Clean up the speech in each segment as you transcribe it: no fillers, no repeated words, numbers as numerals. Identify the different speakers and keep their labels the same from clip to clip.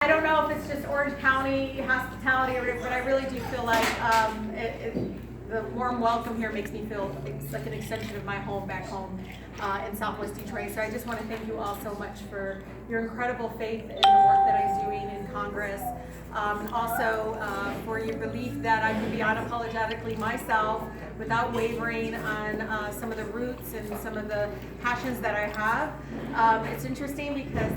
Speaker 1: I don't know if it's just Orange County hospitality or whatever, but I really do feel like the warm welcome here makes me feel like an extension of my home back home in Southwest Detroit. So I just want to thank you all so much for your incredible faith in the work that I'm doing in Congress. Also for your belief that I can be unapologetically myself without wavering on some of the roots and some of the passions that I have. It's interesting because,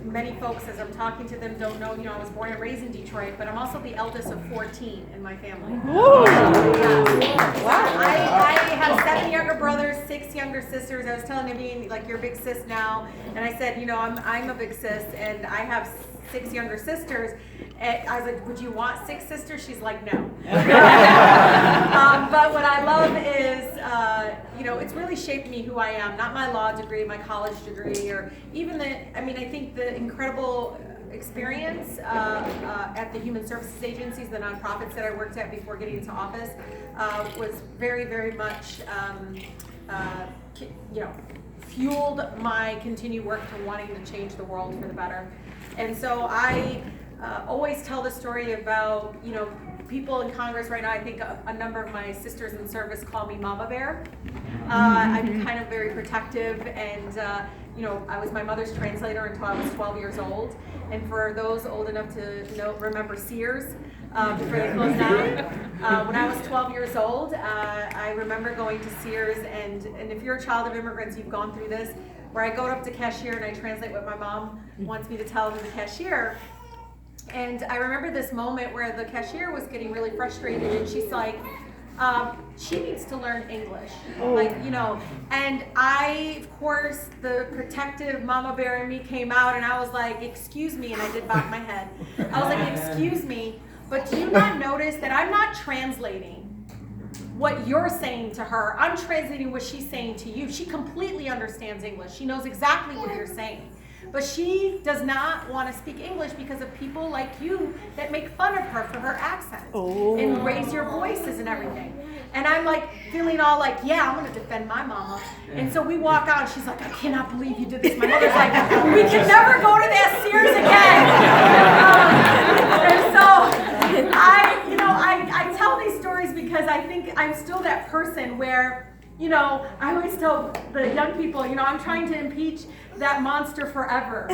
Speaker 1: many folks, as I'm talking to them, don't know, I was born and raised in Detroit, but I'm also the eldest of 14 in my family. Yes. Wow. I have 7 younger brothers, 6 younger sisters. I was telling Naveen, like, you're a big sis now. And I said, I'm a big sis, and I have 6 younger sisters. And I was like, would you want 6 sisters? She's like, no. But what I love is, it's really shaped me who I am. Not my law degree, my college degree, or even I think the incredible experience at the human services agencies, the nonprofits that I worked at before getting into office, was very, very much, fueled my continued work to wanting to change the world for the better. And so I always tell the story about, people in Congress right now. I think a number of my sisters in service call me Mama Bear. I'm kind of very protective, and I was my mother's translator until I was 12 years old. And for those old enough to remember Sears, before they closed down, when I was 12 years old, I remember going to Sears, and if you're a child of immigrants, you've gone through this, where I go up to cashier and I translate what my mom wants me to tell to the cashier. And I remember this moment where the cashier was getting really frustrated, and she's like, she needs to learn English. And I, of course, the protective mama bear in me came out, and I was like, excuse me, and I did bob my head. I was like, excuse me, but do you not notice that I'm not translating what you're saying to her? I'm translating what she's saying to you. She completely understands English. She knows exactly what you're saying. But she does not want to speak English because of people like you that make fun of her for her accent and raise your voices and everything. And I'm like feeling all like, yeah, I'm going to defend my mama. And so we walk out, and she's like, I cannot believe you did this. My mother's like, we can never go to that Sears again. And so I tell these stories because I think I'm still that person where, I always tell the young people, I'm trying to impeach that monster forever.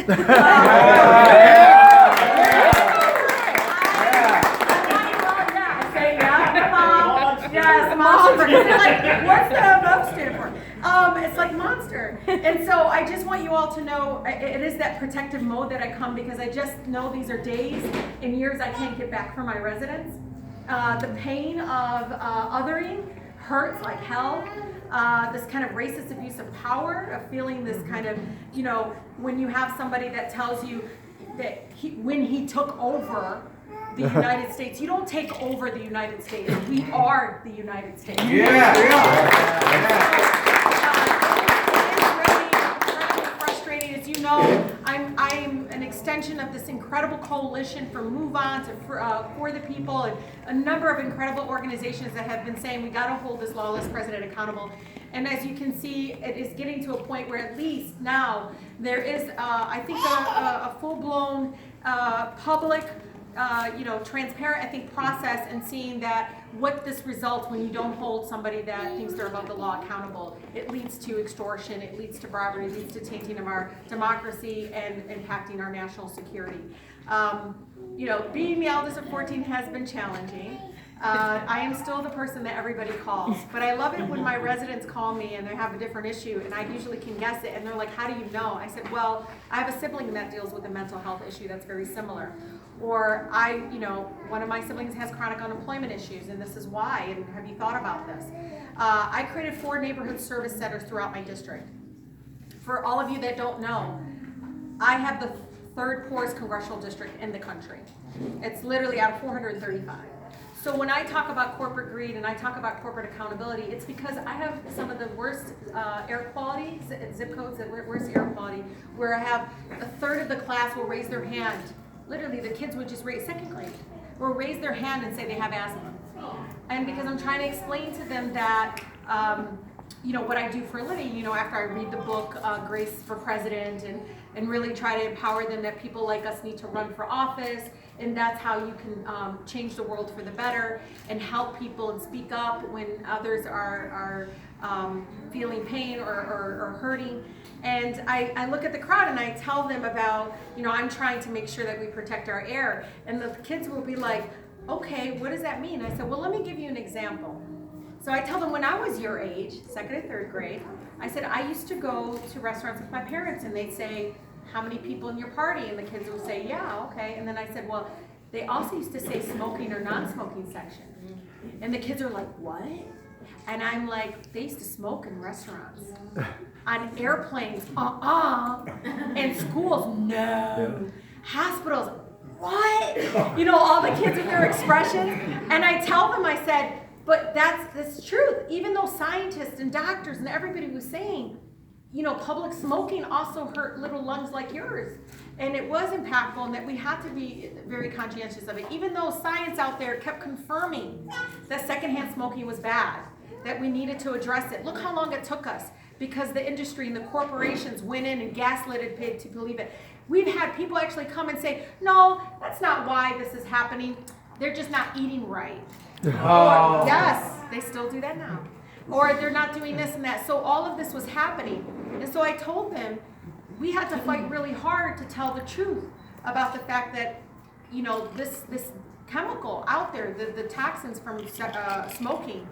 Speaker 1: Yes, monster. Like, what's the monster stand for? It's like monster. And so I just want you all to know it is that protective mode that I come, because I just know these are days and years I can't get back for my residents. The pain of othering hurts like hell. This kind of racist abuse of power, of feeling this kind of, when you have somebody that tells you that when he took over the United States, you don't take over the United States. We are the United States. Frustrating. As you know, I'm an extension of this incredible coalition from Move On to For the People, and a number of incredible organizations that have been saying we got to hold this lawless president accountable. And as you can see, it is getting to a point where at least now there is, I think, a full-blown public, transparent, process, and seeing that what this results when you don't hold somebody that thinks they're above the law accountable. It leads to extortion, it leads to bribery, it leads to tainting of our democracy and impacting our national security. Being the eldest of 14 has been challenging. I am still the person that everybody calls, but I love it when my residents call me and they have a different issue, and I usually can guess it, and they're like, how do you know? I said, well, I have a sibling that deals with a mental health issue that's very similar. Or one of my siblings has chronic unemployment issues, and this is why, and have you thought about this? I created 4 neighborhood service centers throughout my district. For all of you that don't know, I have the 3rd poorest congressional district in the country. It's literally out of 435. So when I talk about corporate greed and I talk about corporate accountability, it's because I have some of the worst air quality, zip codes, the worst air quality, where I have a 1/3 of the class will raise their hand. Literally, the kids would just raise, 2nd grade, will raise their hand and say they have asthma. And because I'm trying to explain to them that what I do for a living, after I read the book, Grace for President, and really try to empower them that people like us need to run for office, and that's how you can change the world for the better and help people and speak up when others are feeling pain or hurting. And I look at the crowd and I tell them about, I'm trying to make sure that we protect our air. And the kids will be like, okay, what does that mean? I said, well, let me give you an example. So I tell them when I was your age, 2nd and 3rd grade, I said, I used to go to restaurants with my parents and they'd say, how many people in your party? And the kids would say, yeah, okay. And then I said, well, they also used to say smoking or non-smoking section. And the kids are like, what? And I'm like, they used to smoke in restaurants. On airplanes, and schools, no. Hospitals, what? All the kids with their expressions. And I tell them, I said, but that's truth. Even though scientists and doctors and everybody was saying, public smoking also hurt little lungs like yours. And it was impactful, and that we had to be very conscientious of it. Even though science out there kept confirming that secondhand smoking was bad, that we needed to address it. Look how long it took us, because the industry and the corporations went in and gaslighted people to believe it. We've had people actually come and say, no, that's not why this is happening. They're just not eating right. Or, yes, they still do that now. Or they're not doing this and that. So all of this was happening. And so I told them we had to fight really hard to tell the truth about the fact that, this chemical out there, the toxins from smoking,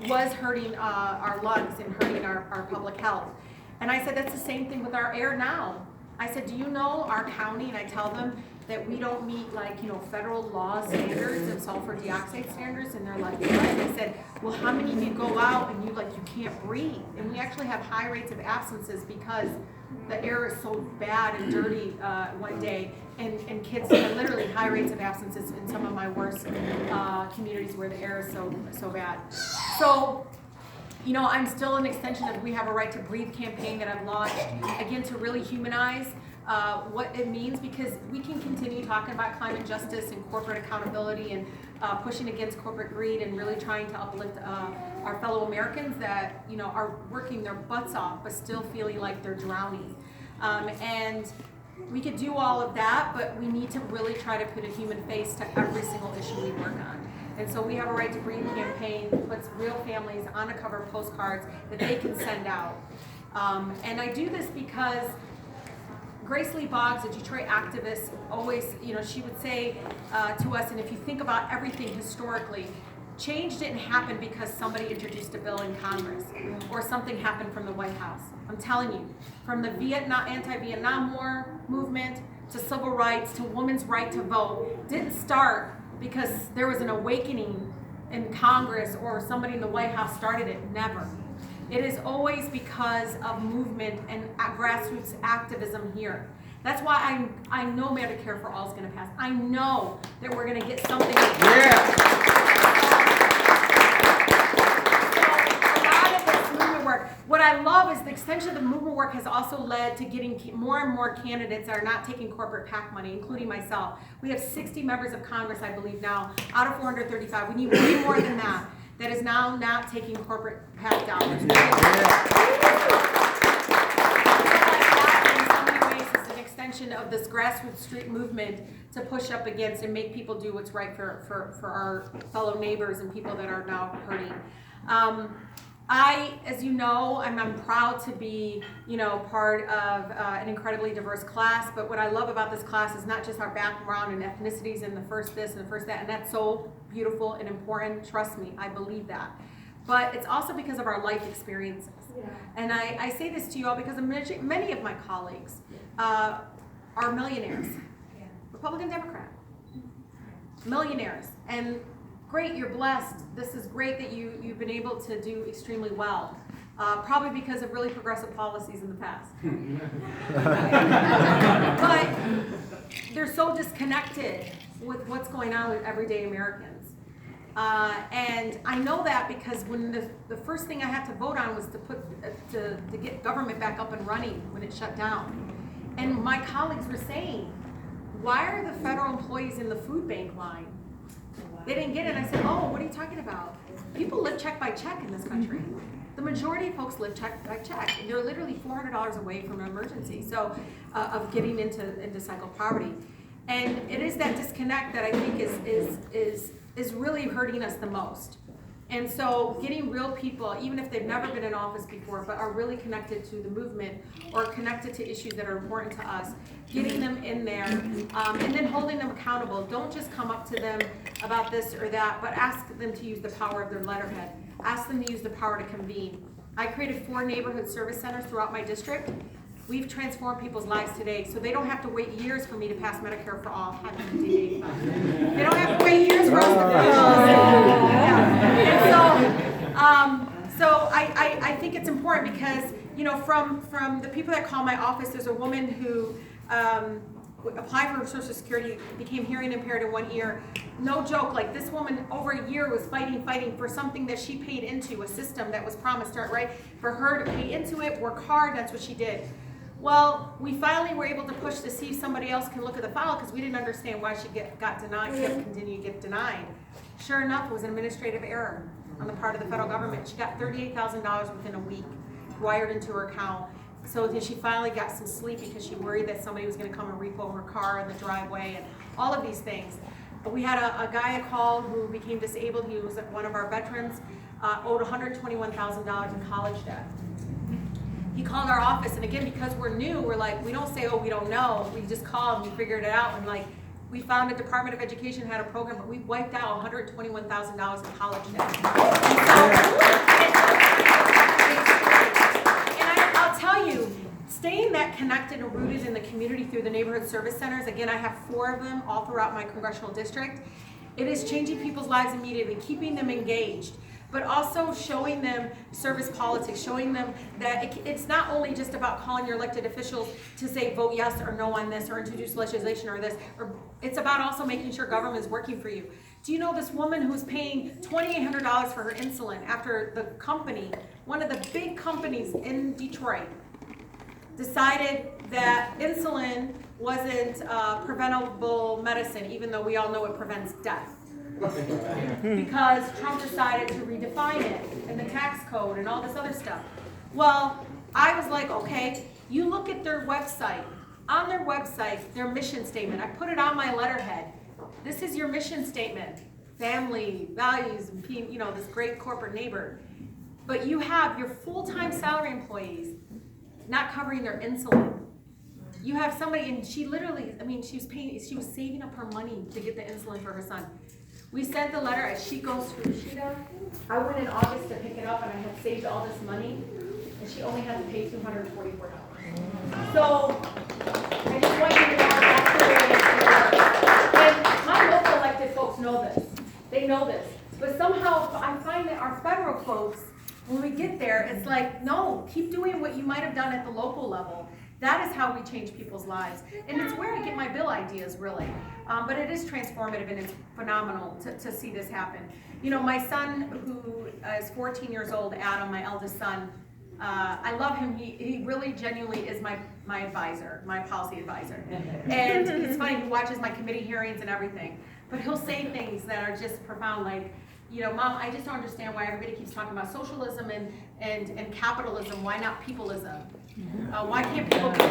Speaker 1: was hurting our lungs and hurting our public health. And I said, that's the same thing with our air now. I said, do you know our county, and I tell them that we don't meet federal law standards and sulfur dioxide standards, and they're like, what? And I said, well, how many of you go out and you can't breathe? And we actually have high rates of absences because the air is so bad and dirty one day, and kids have literally high rates of absences in some of my worst communities where the air is so bad. So, I'm still an extension of We Have a Right to Breathe campaign that I've launched, again, to really humanize what it means, because we can continue talking about climate justice and corporate accountability and pushing against corporate greed and really trying to uplift our fellow Americans that are working their butts off but still feeling like they're drowning. And we could do all of that, but we need to really try to put a human face to every single issue we work on. And so We Have a Right to Breathe campaign puts real families on a cover of postcards that they can send out. And I do this because Grace Lee Boggs, a Detroit activist, always, she would say to us, and if you think about everything historically, change didn't happen because somebody introduced a bill in Congress or something happened from the White House. I'm telling you, from the anti-Vietnam War movement to civil rights to women's right to vote, didn't start because there was an awakening in Congress or somebody in the White House started it. Never. It is always because of movement and grassroots activism here. That's why I know Medicare for All is going to pass. I know that we're going to get something. What I love is the extension of the movement work has also led to getting more and more candidates that are not taking corporate PAC money, including myself. We have 60 members of Congress, I believe now, out of 435. We need way more than that. That is now not taking corporate PAC dollars. In so many ways, it's an extension of this grassroots street movement to push up against and make people do what's right for our fellow neighbors and people that are now hurting. As you know, I'm proud to be, part of an incredibly diverse class, but what I love about this class is not just our background and ethnicities and the first this and the first that, and that's so beautiful and important, trust me, I believe that. But it's also because of our life experiences. Yeah. And I say this to you all because many of my colleagues are millionaires, Republican, Democrat, millionaires, and great, you're blessed. This is great that you've been able to do extremely well. Probably because of really progressive policies in the past. But they're so disconnected with what's going on with everyday Americans. And I know that because when the first thing I had to vote on was to get government back up and running when it shut down. And my colleagues were saying, why are the federal employees in the food bank line? They didn't get it. I said, oh, what are you talking about? People live check by check in this country. the majority of folks live check by check. And they're literally $400 away from an emergency, so of getting into cycle poverty. And it is that disconnect that I think is really hurting us the most. And so getting real people, even if they've never been in office before, but are really connected to the movement or connected to issues that are important to us, getting them in there, and then holding them accountable. Don't just come up to them about this or that, but ask them to use the power of their letterhead. Ask them to use the power to convene. I created 4 neighborhood service centers throughout my district. We've transformed people's lives today, so they don't have to wait years for me to pass Medicare for all. They don't have to wait years for us to finish this. So I think it's important because, you know, from the people that call my office, there's a woman who applied for Social Security, became hearing impaired in 1 ear. No joke, like this woman over a year was fighting for something that she paid into, a system that was promised her, right? For her to pay into it, work hard, that's what she did. Well, we finally were able to push to see if somebody else can look at the file because we didn't understand why she got denied, kept continuing to get denied. Sure enough, it was an administrative error on the part of the federal government. She got $38,000 within a week wired into her account. So then she finally got some sleep because she worried that somebody was going to come and repo her car in the driveway and all of these things. But we had a guy call who became disabled. He was one of our veterans, owed $121,000 in college debt. He called our office, and again, because we're new, we're like, we don't say, oh, we don't know. We just called and we figured it out, and like, we found a Department of Education had a program, but we wiped out $121,000 in college debt. And I'll tell you, staying that connected and rooted in the community through the neighborhood service centers, again, I have 4 of them all throughout my congressional district. It is changing people's lives immediately, keeping them engaged, but also showing them service politics, showing them that it's not only just about calling your elected officials to say vote yes or no on this or introduce legislation or this, or it's about also making sure government is working for you. Do you know this woman who's paying $2,800 for her insulin after the company, one of the big companies in Detroit, decided that insulin wasn't preventable medicine, even though we all know it prevents death. Because Trump decided to redefine it and the tax code and all this other stuff. Well, I was like, okay, you look at their website. On their website, their mission statement, I put it on my letterhead. This is your mission statement. Family, values, and you know, this great corporate neighbor. But you have your full-time salary employees not covering their insulin. You have somebody, and she literally, I mean, she was saving up her money to get the insulin for her son. We sent the letter as she goes to Rashida. I went in August to pick it up, and I had saved all this money, and she only had to pay $244. So I just want you to know that's the way it is. And my local elected folks know this. They know this. But somehow I find that our federal folks, when we get there, it's like, no, keep doing what you might have done at the local level. That is how we change people's lives. And it's where I get my bill ideas, really. But it is transformative, and it's phenomenal to see this happen. You know, my son, who is 14 years old, Adam, my eldest son, I love him. He really genuinely is my advisor, my policy advisor. And it's funny, he watches my committee hearings and everything. But he'll say things that are just profound, like, you know, Mom, I just don't understand why everybody keeps talking about socialism and capitalism. Why not peopleism? Why can't people be I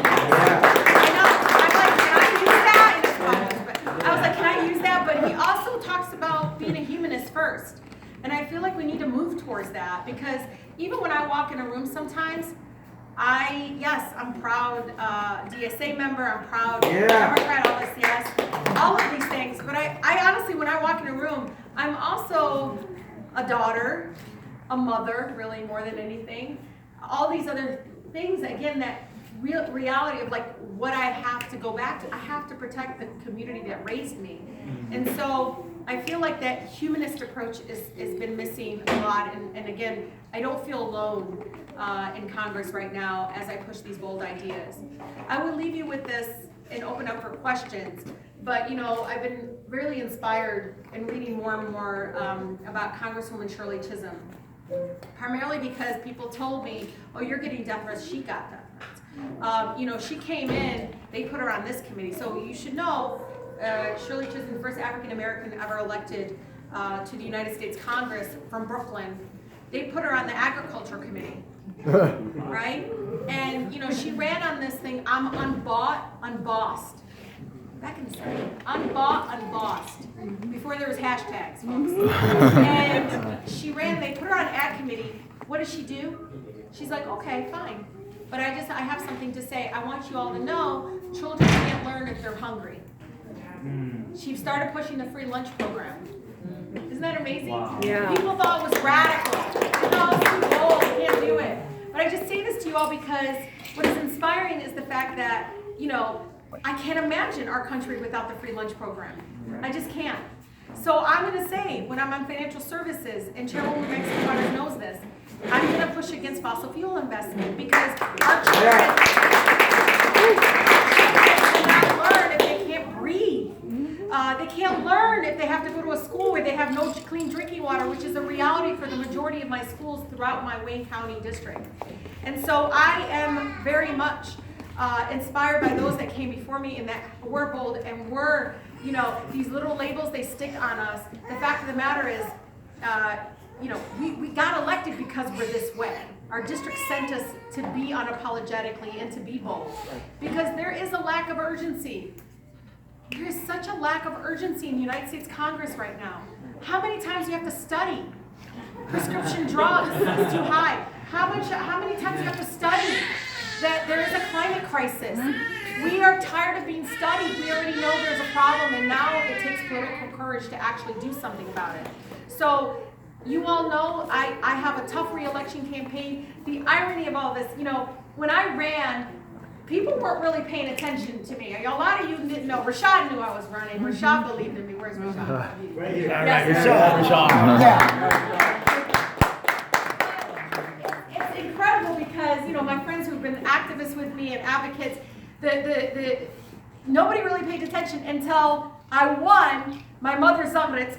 Speaker 1: know. I'm like, can I use that? And it's fine, but I was like, can I use that? But he also talks about being a humanist first. And I feel like we need to move towards that, because even when I walk in a room sometimes, I'm proud DSA member, I'm proud Democrat, all this, yes, all of these things. But I honestly, when I walk in a room, I'm also a daughter, a mother, really more than anything. All these other things, again, that reality of like what I have to go back to. I have to protect the community that raised me. And so I feel like that humanist approach has been missing a lot. And again, I don't feel alone in Congress right now as I push these bold ideas. I will leave you with this and open up for questions. But, you know, I've been really inspired in reading more and more about Congresswoman Shirley Chisholm. Primarily because people told me, oh, you're getting death threats. She got death threats. You know, she came in, they put her on this committee. So you should know, Shirley Chisholm, the first African American ever elected to the United States Congress from Brooklyn. they put her on the agriculture committee, right? And you know, she ran on this thing, I'm unbought, unbossed. Back in the day, unbought, unbossed, before there was hashtags, folks. And she ran, they put her on ad committee. What does she do? She's like, okay, fine. But I have something to say. I want you all to know, children can't learn if they're hungry. She started pushing the free lunch program. Isn't that amazing?
Speaker 2: Wow.
Speaker 3: Yeah.
Speaker 1: People thought it was radical. They thought it was too old, we can't do it. But I just say this to you all because what is inspiring is the fact that, you know, I can't imagine our country without the free lunch program. I just can't. So I'm going to say, when I'm on financial services, and Chairwoman Mexican Waters knows this, I'm going to push against fossil fuel investment because our children cannot learn if they can't breathe. They can't learn if they have to go to a school where they have no clean drinking water, which is a reality for the majority of my schools throughout my Wayne County district. And so I am very much inspired by those that came before me and that were bold and were, you know, these little labels they stick on us. The fact of the matter is, you know, we got elected because we're this way. Our district sent us to be unapologetically and to be bold. Because there is a lack of urgency. There is such a lack of urgency in the United States Congress right now. How many times do you have to study? Prescription drugs is too high. How many times do you have to study that there is a climate crisis? We are tired of being studied. We already know there's a problem, and now it takes political courage to actually do something about it. So you all know I have a tough re-election campaign. The irony of all this, you know, when I ran, people weren't really paying attention to me. A lot of you didn't know. Rashad knew I was running. Rashad believed in me. Where's Rashad?
Speaker 2: Right here.
Speaker 1: Yes. It's incredible because, you know, my friends who've been activists with me and advocates, nobody really paid attention until I won my mother's Zamrit.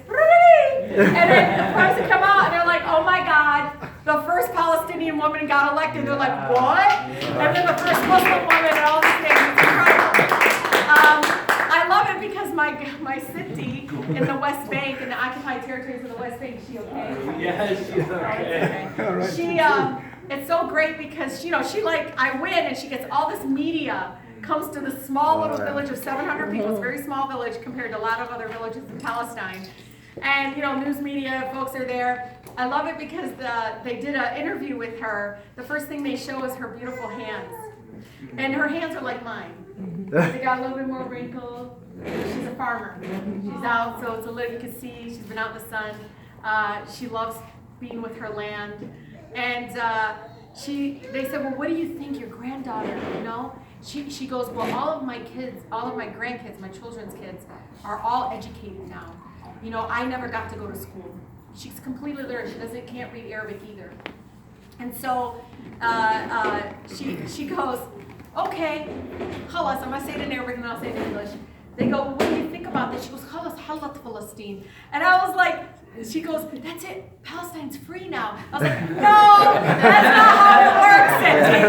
Speaker 1: And then the prize would come out and they're like, oh my God, the first Palestinian woman got elected. They're like, what? And then the first Muslim woman and all these things. It's incredible. I love it because my Siti in the West Bank, in the occupied territories of the West Bank, is she okay?
Speaker 2: Yes, she's okay.
Speaker 1: Okay. She, it's so great because, you know, she like, I win and she gets all this media, comes to this small little village of 700 people. It's a very small village compared to a lot of other villages in Palestine. And, you know, news media folks are there. I love it because they did an interview with her. The first thing they show is her beautiful hands. And her hands are like mine. They got a little bit more wrinkle. She's a farmer. She's out, so it's a little, you can see she's been out in the sun. She loves being with her land. And they said, well, what do you think your granddaughter, you know? She goes, well, all of my kids, all of my grandkids, my children's kids are all educated now. You know, I never got to go to school. She's completely literate. She can't read Arabic either. And so she goes, okay, khalas, I'm going to say it in Arabic and I'll say it in English. They go, well, what do you think about this? She goes, khalas, halat Palestine. And I was like, she goes, that's it, Palestine's free now. I was like, no, that's not how it works, Cindy.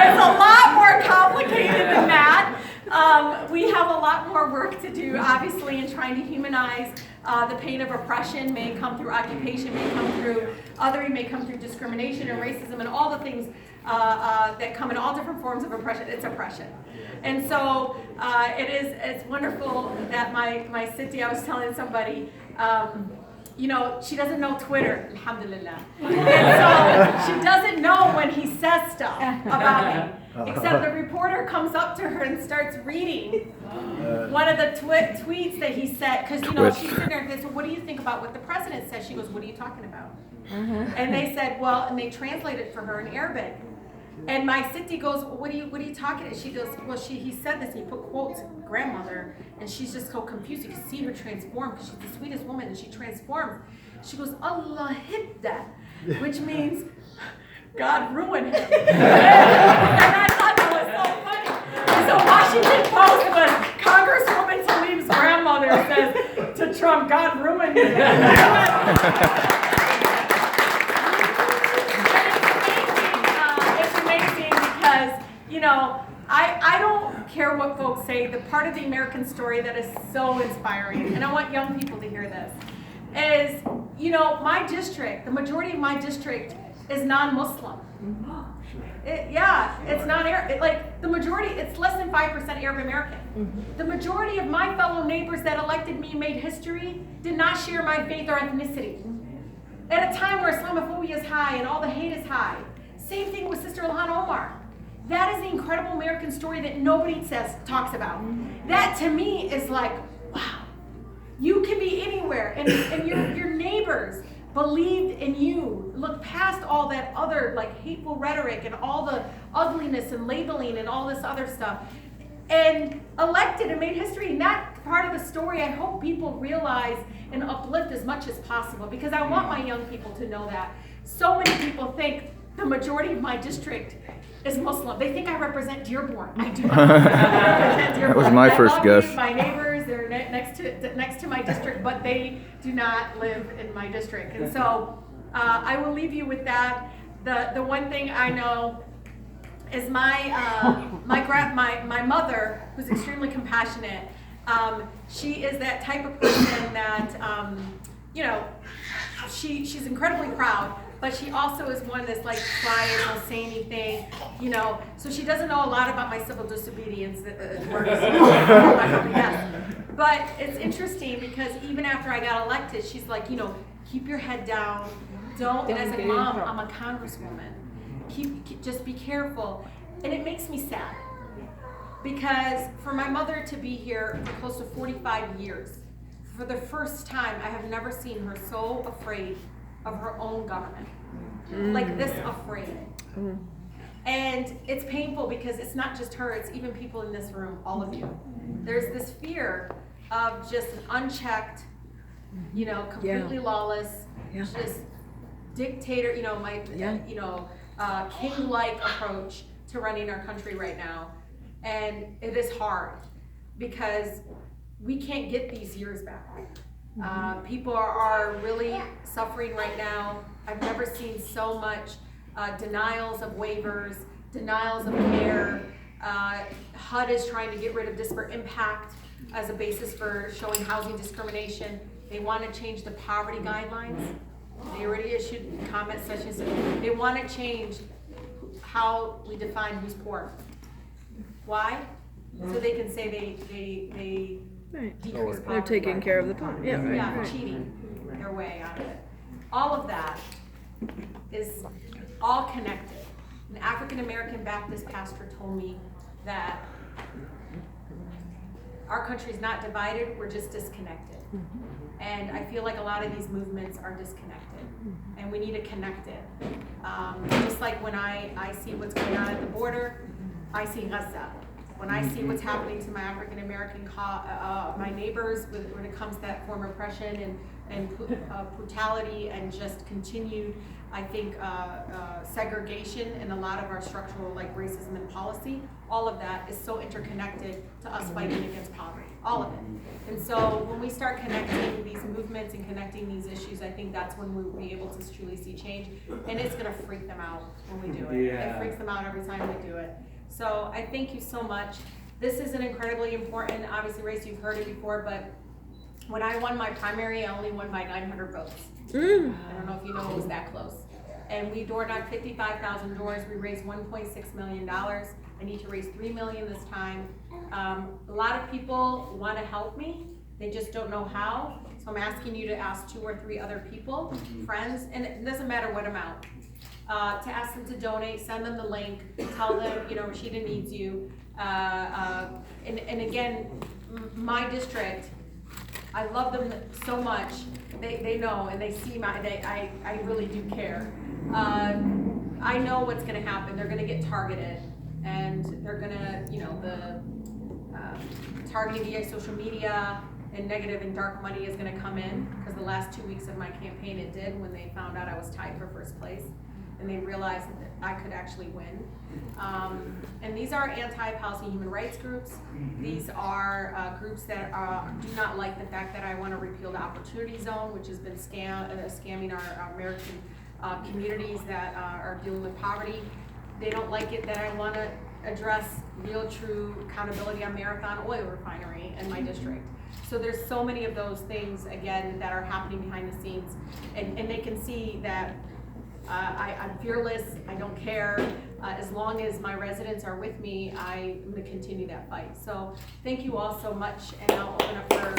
Speaker 1: It's a lot more complicated than that. We have a lot more work to do, obviously, in trying to humanize the pain of oppression. May come through occupation, may come through othering, may come through discrimination and racism and all the things that come in all different forms of oppression. It's oppression. And so it's wonderful that my Siti, I was telling somebody, you know, she doesn't know Twitter, alhamdulillah. And so she doesn't know when he says stuff about me. Except the reporter comes up to her and starts reading one of the tweets that he said, because, you know, she's sitting there and says, what do you think about what the president says? She goes, what are you talking about? And they said, well, and they translated for her in Arabic. And my Siti goes, well, what are you talking about? She goes, well, he said this, and he put quotes, grandmother, and she's just so confused. You can see her transform, because she's the sweetest woman, and she transforms. She goes, Allah hidda, which means God ruined him. And I thought that was so funny. So Washington Post was, Congresswoman Tlaib's grandmother says to Trump, God ruined him. It's amazing because, you know, I don't care what folks say. The part of the American story that is so inspiring, and I want young people to hear this, is you know, my district, the majority of my district is non-Muslim. It's not Arab. Like the majority, it's less than 5% Arab American. The majority of my fellow neighbors that elected me, made history, did not share my faith or ethnicity. At a time where Islamophobia is high and all the hate is high. Same thing with Sister Ilhan Omar. That is the incredible American story that nobody talks about. That to me is like, wow, you can be anywhere, and your neighbors believed in you, looked past all that other like hateful rhetoric and all the ugliness and labeling and all this other stuff, and elected and made history. And that part of the story, I hope people realize and uplift as much as possible, because I want my young people to know that. So many people think the majority of my district is Muslim. They think I represent Dearborn. I do not. I represent Dearborn.
Speaker 3: That was my first guess.
Speaker 1: My neighbors, they're next to my district, but they do not live in my district. And so I will leave you with that. The one thing I know is my mother, who's extremely compassionate. She is that type of person that she's incredibly proud. But she also is one that's like quiet, won't say anything, so she doesn't know a lot about my civil disobedience work. But it's interesting because even after I got elected, she's like, keep your head down. Don't, and as a mom, I'm a congresswoman. Just be careful. And it makes me sad because for my mother to be here for close to 45 years, for the first time, I have never seen her so afraid of her own government, like this afraid. And it's painful because it's not just her, it's even people in this room, all of you. There's this fear of just an unchecked, completely lawless, just dictator, king-like approach to running our country right now. And it is hard because we can't get these years back. People are really suffering right now. I've never seen so much denials of waivers, denials of care. HUD is trying to get rid of disparate impact as a basis for showing housing discrimination. They want to change the poverty guidelines. They already issued comments such as they want to change how we define who's poor. Why? So they can say they decrease poverty.
Speaker 4: They're taking care of the poor. Yeah, right.
Speaker 1: Yeah, cheating their way out of it. All of that is all connected. An African American Baptist pastor told me that our country is not divided, we're just disconnected. And I feel like a lot of these movements are disconnected, and we need to connect it. Just like when I see what's going on at the border, I see Gaza. When I see what's happening to my African American my neighbors when it comes to that form of oppression and brutality and just continued, I think, segregation and a lot of our structural racism and policy, all of that is so interconnected to us fighting against poverty, all of it. And so when we start connecting these movements and connecting these issues, I think that's when we'll be able to truly see change. And it's gonna freak them out when we do it. It freaks them out every time we do it. So I thank you so much. This is an incredibly important, obviously, race. You've heard it before, but when I won my primary, I only won by 900 votes. I don't know if you know it was that close. And we door knocked 55,000 doors. We raised $1.6 million. I need to raise $3 million this time. A lot of people want to help me. They just don't know how. So I'm asking you to ask 2 or 3 other people, friends, and it doesn't matter what amount. To ask them to donate, send them the link, tell them, Rashida needs you. And again, my district, I love them so much. They know and they see I really do care. I know what's gonna happen. They're gonna get targeted, and they're gonna, targeting via social media and negative and dark money is gonna come in, because the last 2 weeks of my campaign it did, when they found out I was tied for first place. And they realized that I could actually win. And these are anti-policy human rights groups. These are groups that do not like the fact that I want to repeal the Opportunity Zone, which has been scamming our American communities that are dealing with poverty. They don't like it that I want to address real, true accountability on Marathon Oil Refinery in my district. So there's so many of those things, again, that are happening behind the scenes. And they can see that I'm fearless, I don't care. As long as my residents are with me, I'm gonna continue that fight. So thank you all so much, and I'll open up for